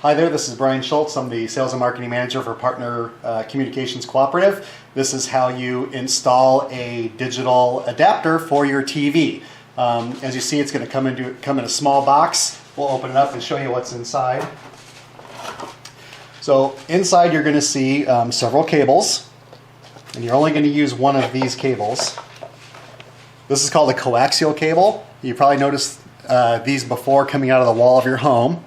Hi there, this is Brian Schultz. I'm the Sales and Marketing Manager for Partner Communications Cooperative. This is how you install a digital adapter for your TV. As you see, it's going to come in a small box. We'll open it up and show you what's inside. So inside you're going to see several cables, and you're only going to use one of these cables. This is called a coaxial cable. You probably noticed these before coming out of the wall of your home.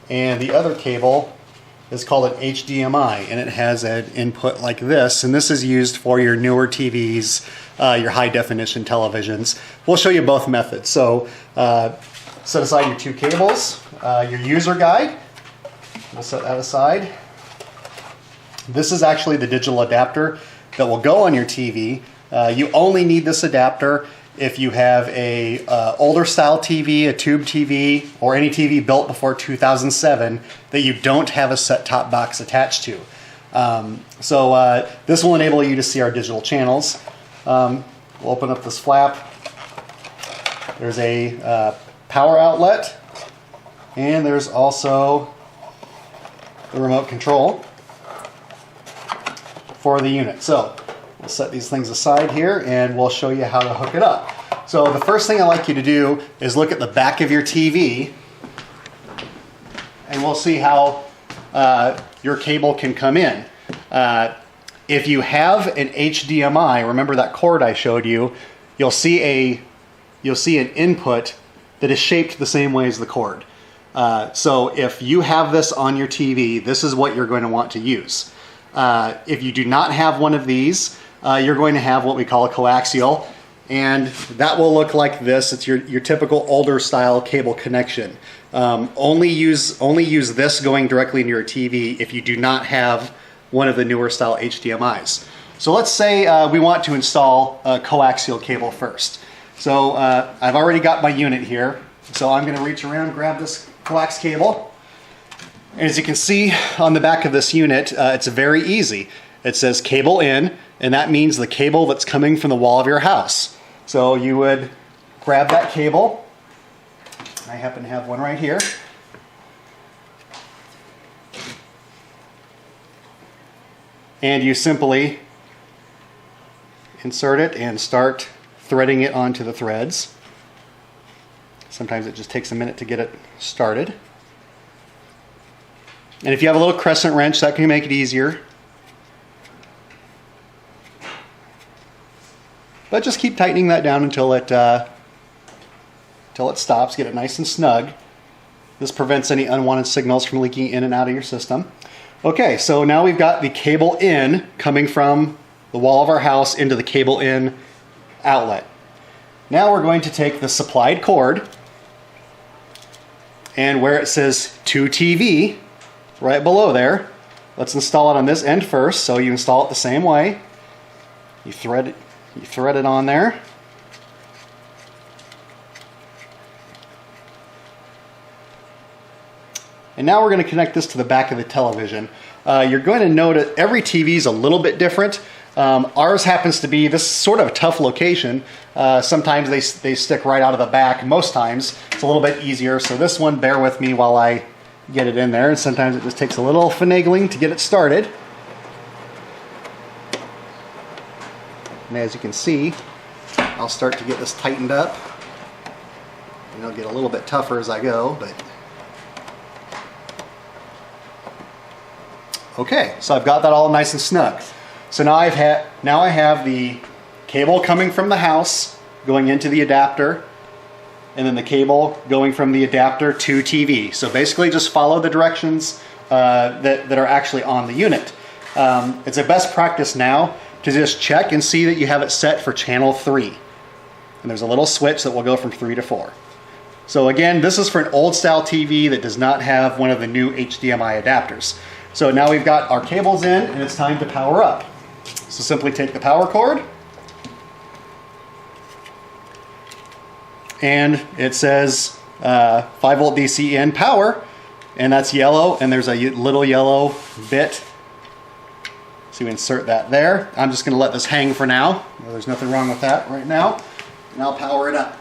And the other cable is called an Hdmi, and it has an input like this, and this is used for your newer TVs, your high definition televisions. We'll show you both methods. So set aside your two cables, your user guide, we'll set that aside. This is actually the digital adapter that will go on your TV. You only need this adapter if you have a older style TV, a tube TV, or any TV built before 2007 that you don't have a set-top box attached to. This will enable you to see our digital channels. We'll open up this flap. There's a power outlet, and there's also the remote control for the unit. So we'll set these things aside here and we'll show you how to hook it up. So the first thing I'd like you to do is look at the back of your TV, and we'll see how your cable can come in. If you have an HDMI, remember that cord I showed you, you'll see an input that is shaped the same way as the cord. So if you have this on your TV, this is what you're going to want to use. If you do not have one of these, you're going to have what we call a coaxial, and that will look like this. It's your typical older style cable connection. Only use this going directly into your TV if you do not have one of the newer style HDMIs. So let's say we want to install a coaxial cable first. So I've already got my unit here, so I'm going to reach around, grab this coax cable. And as you can see on the back of this unit, it's very easy. It says cable in, and that means the cable that's coming from the wall of your house. So you would grab that cable. I happen to have one right here. And you simply insert it and start threading it onto the threads. Sometimes it just takes a minute to get it started. And if you have a little crescent wrench, that can make it easier. But just keep tightening that down until it stops. Get it nice and snug. This prevents any unwanted signals from leaking in and out of your system. Okay, so now we've got the cable in coming from the wall of our house into the cable in outlet. Now we're going to take the supplied cord, and where it says to TV, right below there, let's install it on this end first. So you install it the same way. You thread it on there. And now we're going to connect this to the back of the television. You're going to notice every TV is a little bit different. Ours happens to be this sort of a tough location. Sometimes they stick right out of the back. Most times it's a little bit easier. So this one, bear with me while I get it in there. And sometimes it just takes a little finagling to get it started. And as you can see, I'll start to get this tightened up. And it'll get a little bit tougher as I go, but okay, so I've got that all nice and snug. So now I have the cable coming from the house going into the adapter, and then the cable going from the adapter to TV. So basically just follow the directions that are actually on the unit. It's a best practice now to just check and see that you have it set for channel 3. And there's a little switch that will go from 3 to 4. So again, this is for an old style TV that does not have one of the new HDMI adapters. So now we've got our cables in and it's time to power up. So simply take the power cord, and it says 5 volt DC in power, and that's yellow, and there's a little yellow bit. So you insert that there. I'm just going to let this hang for now. There's nothing wrong with that right now. And I'll power it up.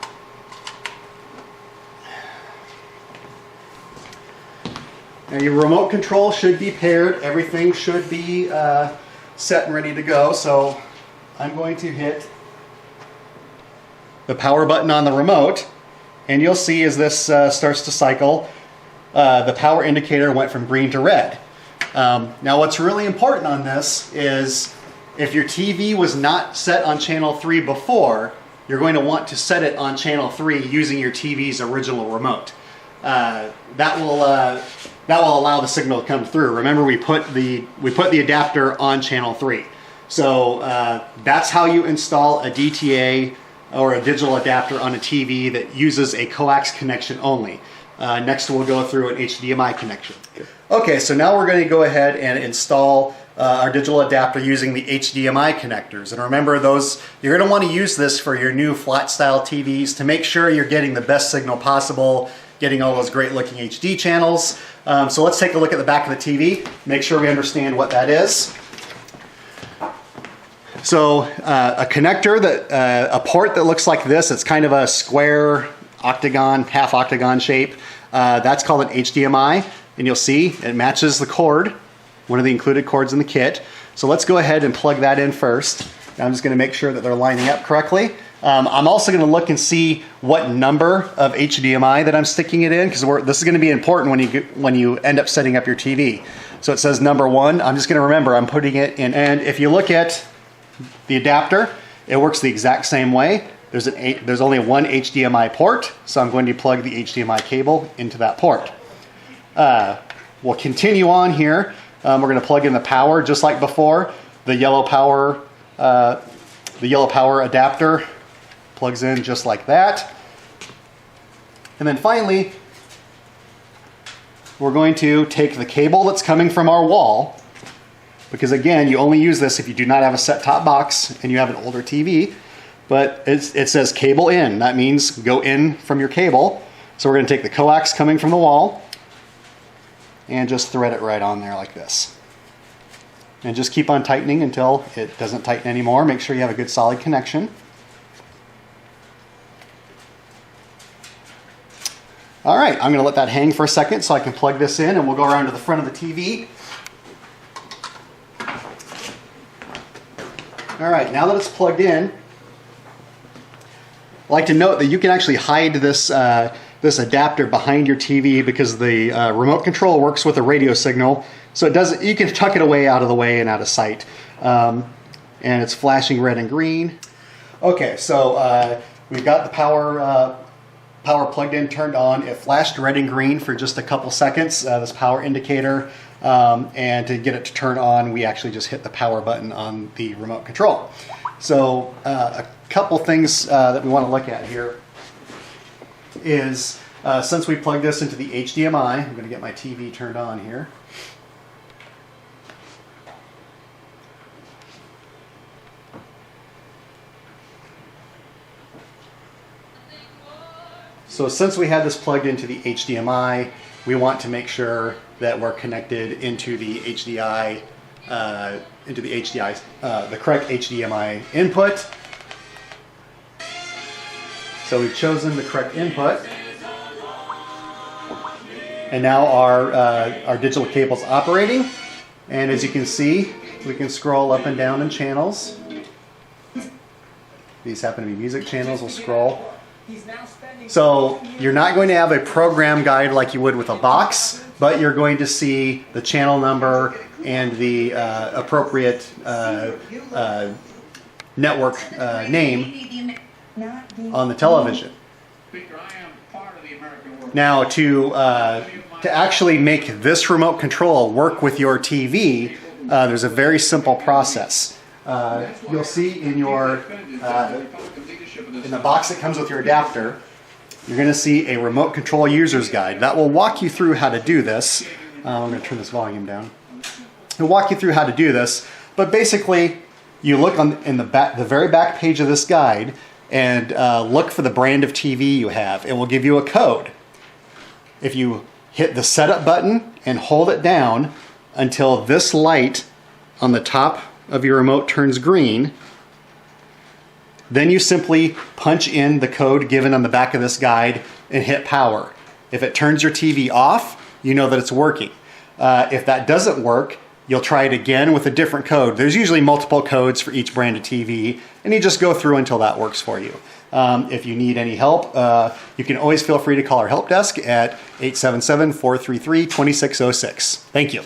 Now your remote control should be paired. Everything should be set and ready to go. So I'm going to hit the power button on the remote, and you'll see as this starts to cycle, the power indicator went from green to red. Now what's really important on this is if your TV was not set on channel 3 before, you're going to want to set it on channel 3 using your TV's original remote. That will allow the signal to come through. Remember, we put the adapter on channel 3. So that's how you install a DTA or a digital adapter on a TV that uses a coax connection only. Next we'll go through an HDMI connection. Okay, so now we're going to go ahead and install our digital adapter using the HDMI connectors. And remember, you're going to want to use this for your new flat style TVs to make sure you're getting the best signal possible, getting all those great looking HD channels. So let's take a look at the back of the TV, make sure we understand what that is. So a connector, a port that looks like this, it's kind of a square octagon, half octagon shape. That's called an HDMI, and you'll see it matches the cord, one of the included cords in the kit. So let's go ahead and plug that in first. I'm just going to make sure that they're lining up correctly. I'm also going to look and see what number of HDMI that I'm sticking it in, because this is going to be important when you end up setting up your TV. So it says number 1. I'm just going to remember I'm putting it in, and if you look at the adapter, it works the exact same way. There's only one HDMI port, so I'm going to plug the HDMI cable into that port. We'll continue on here. We're going to plug in the power just like before. The yellow power adapter plugs in just like that. And then finally, we're going to take the cable that's coming from our wall, because again, you only use this if you do not have a set-top box and you have an older TV. But it says cable in. That means go in from your cable. So we're going to take the coax coming from the wall and just thread it right on there like this. And just keep on tightening until it doesn't tighten anymore. Make sure you have a good solid connection. All right, I'm going to let that hang for a second so I can plug this in, and we'll go around to the front of the TV. All right, now that it's plugged in, I'd like to note that you can actually hide this adapter behind your TV, because the remote control works with a radio signal, so you can tuck it away out of the way and out of sight. And it's flashing red and green. Okay, so we've got the power plugged in, turned on. It flashed red and green for just a couple seconds, this power indicator. And to get it to turn on, we actually just hit the power button on the remote control. So a couple things that we want to look at here is, since we plugged this into the HDMI, I'm going to get my TV turned on here. So since we had this plugged into the HDMI, we want to make sure that we're connected into the HDI, the correct HDMI input. So we've chosen the correct input, and now our digital cable's operating. And as you can see, we can scroll up and down in channels. These happen to be music channels. We'll scroll. So you're not going to have a program guide like you would with a box, but you're going to see the channel number and the appropriate network name on the television. Now, to actually make this remote control work with your TV, there's a very simple process. You'll see in the box that comes with your adapter, you're going to see a remote control user's guide. That will walk you through how to do this. I'm going to turn this volume down. It'll walk you through how to do this, but basically you look in the very back page of this guide and look for the brand of TV you have. It will give you a code. If you hit the setup button and hold it down until this light on the top of your remote turns green, then you simply punch in the code given on the back of this guide and hit power. If it turns your TV off, you know that it's working. If that doesn't work, you'll try it again with a different code. There's usually multiple codes for each brand of TV, and you just go through until that works for you. If you need any help, you can always feel free to call our help desk at 877-433-2606. Thank you.